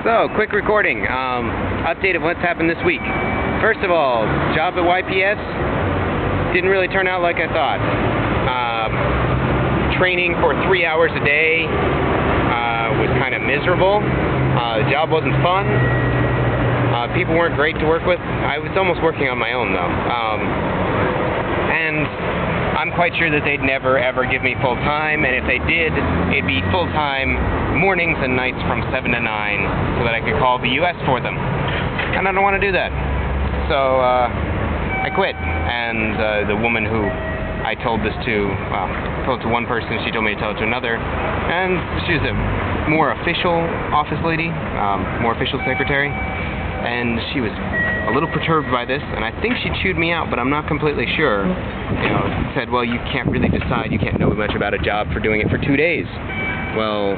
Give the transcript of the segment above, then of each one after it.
So, quick recording. Update of what's happened this week. First of all, job at YPS didn't really turn out like I thought. Training for 3 hours a day was kind of miserable. The job wasn't fun. People weren't great to work with. I was almost working on my own though. And I'm quite sure that they'd never ever give me full time, and if they did, it'd be full time mornings and nights from 7 to 9 so that I could call the US for them. And I don't want to do that. So I quit, and the woman who I told this to, well, told it to one person, she told me to tell it to another, and she's a more official office lady, more official secretary, and she was a little perturbed by this, and I think she chewed me out, but I'm not completely sure. You know, said, well, you can't really decide, you can't know much about a job for doing it for 2 days. Well,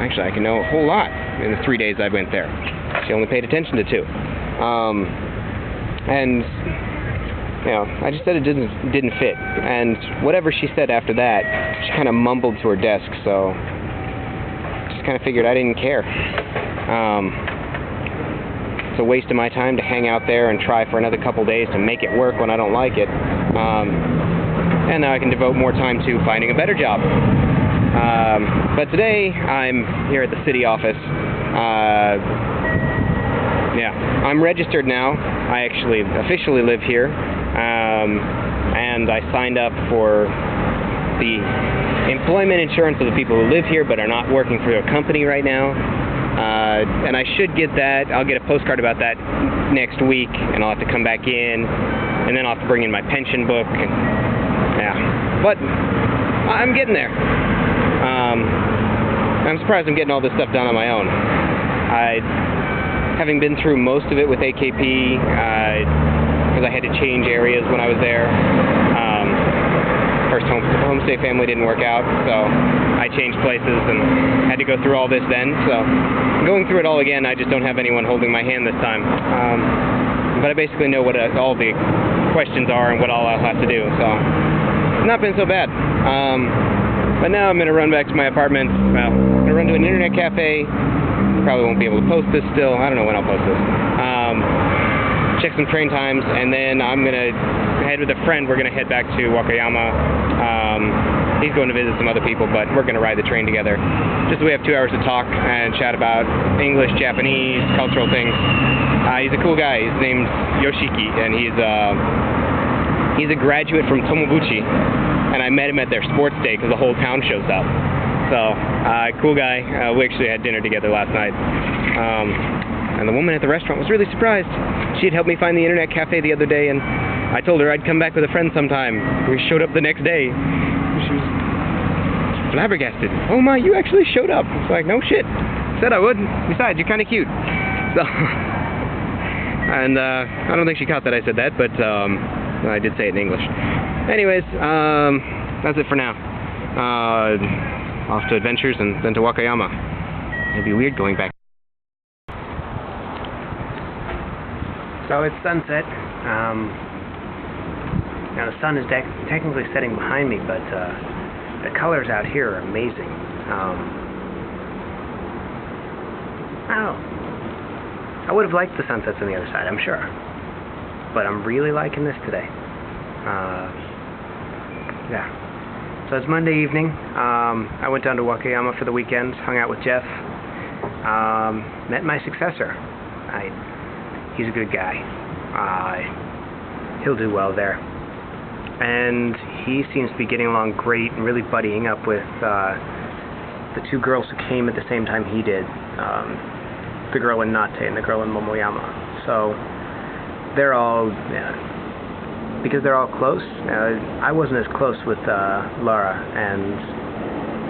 actually, I can know a whole lot in the 3 days I went there. She only paid attention to 2. And, you know, I just said it didn't fit. And whatever she said after that, she kind of mumbled to her desk, so I just kind of figured I didn't care. It's a waste of my time to hang out there and try for another couple days to make it work when I don't like it. And now I can devote more time to finding a better job. But today I'm here at the city office. Yeah, I'm registered now. I actually officially live here. And I signed up for the employment insurance of the people who live here but are not working for a company right now. And I should get that. I'll get a postcard about that next week, and I'll have to come back in, and then I'll have to bring in my pension book. And, yeah, but I'm getting there. I'm surprised I'm getting all this stuff done on my own. Having been through most of it with AKP, because I had to change areas when I was there. First homestay family didn't work out, so I changed places and had to go through all this then. So going through it all again, I just don't have anyone holding my hand this time. But I basically know what all the questions are and what all I'll have to do, so it's not been so bad. But now I'm going to run back to my apartment. Well, I'm going to run to an internet cafe. Probably won't be able to post this still. I don't know when I'll post this. Check some train times, and then I'm going to head with a friend. We're going to head back to Wakayama. He's going to visit some other people, but we're going to ride the train together. Just so we have 2 hours to talk and chat about English, Japanese, cultural things. He's a cool guy. His name's Yoshiki, and he's a graduate from Tomobuchi, and I met him at their sports day because the whole town shows up. So, cool guy. We actually had dinner together last night. And the woman at the restaurant was really surprised. She had helped me find the internet cafe the other day, and I told her I'd come back with a friend sometime. We showed up the next day. She was flabbergasted. Oh my, you actually showed up. It's like, no shit. Said I would. Besides, you're kind of cute. So, and I don't think she caught that I said that, but I did say it in English. Anyways, that's it for now. Off to adventures and then to Wakayama. It'd be weird going back. So it's sunset. Now the sun is technically setting behind me, but the colors out here are amazing. I would have liked the sunsets on the other side, I'm sure. But I'm really liking this today. Yeah. So it's Monday evening. I went down to Wakayama for the weekend, hung out with Jeff, met my successor. He's a good guy. He'll do well there. And he seems to be getting along great and really buddying up with the 2 girls who came at the same time he did. The girl in Nate and the girl in Momoyama. So they're all, because they're all close. I wasn't as close with Laura, and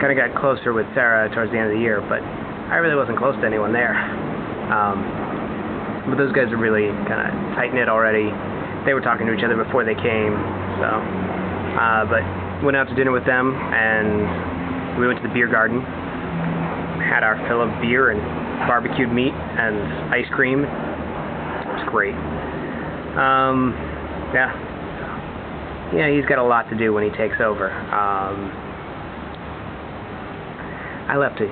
kind of got closer with Sarah towards the end of the year, but I really wasn't close to anyone there. But those guys are really kind of tight-knit already. They were talking to each other before they came, so. But went out to dinner with them, and we went to the beer garden. Had our fill of beer and barbecued meat and ice cream. It was great. Yeah, he's got a lot to do when he takes over. I left a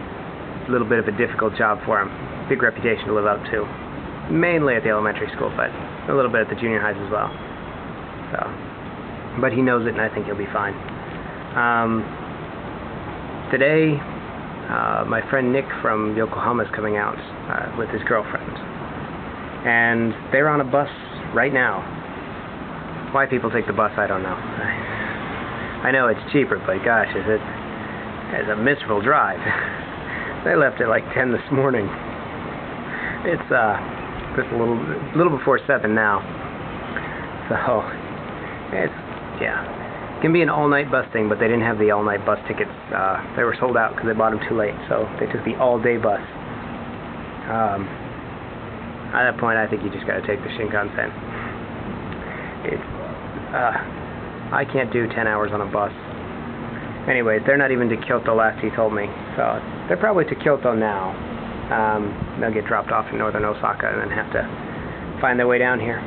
a little bit of a difficult job for him. Big reputation to live up to. Mainly at the elementary school, but a little bit at the junior highs as well. So, but he knows it, and I think he'll be fine. Today, my friend Nick from Yokohama is coming out with his girlfriend, and they're on a bus right now. Why people take the bus, I don't know. I know it's cheaper, but gosh, it's a miserable drive. They left at like 10 this morning. It's just a little before 7 now. So it's, yeah, it can be an all-night bus thing, but they didn't have the all-night bus tickets. They were sold out because they bought them too late, so they took the all-day bus. At that point, I think you just got to take the Shinkansen. I can't do 10 hours on a bus. Anyways, they're not even to Kyoto last he told me, so they're probably to Kyoto now. They'll get dropped off in northern Osaka and then have to find their way down here.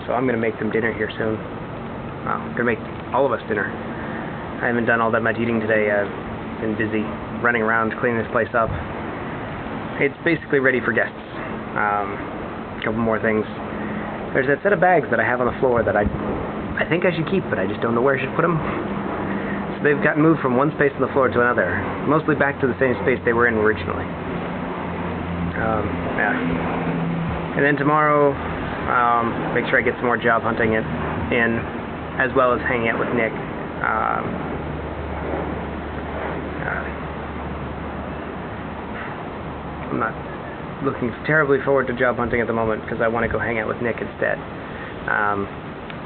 So I'm going to make them dinner here soon. I'm going to make all of us dinner. I haven't done all that much eating today. I've been busy running around cleaning this place up. It's basically ready for guests. A couple more things. There's that set of bags that I have on the floor that I think I should keep, but I just don't know where I should put them. So they've gotten moved from one space on the floor to another, mostly back to the same space they were in originally. Yeah. And then tomorrow, make sure I get some more job hunting in, as well as hanging out with Nick. I'm not looking terribly forward to job hunting at the moment because I want to go hang out with Nick instead.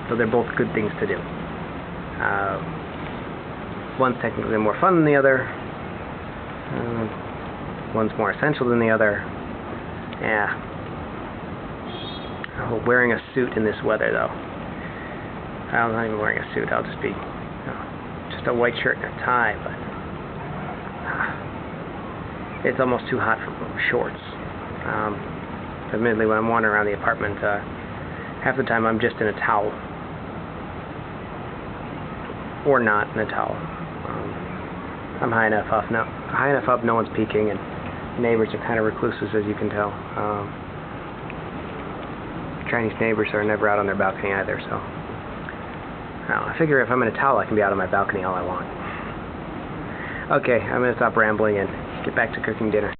So they're both good things to do. One's technically more fun than the other. One's more essential than the other. Yeah. Oh, wearing a suit in this weather, though. I'm not even wearing a suit. I'll just be just a white shirt and a tie, but it's almost too hot for shorts. Admittedly, when I'm wandering around the apartment, half the time I'm just in a towel. Or not in a towel. I'm high enough up, no one's peeking, and neighbors are kind of recluses, as you can tell. Chinese neighbors are never out on their balcony either, so I figure if I'm in a towel, I can be out on my balcony all I want. Okay, I'm going to stop rambling and get back to cooking dinner.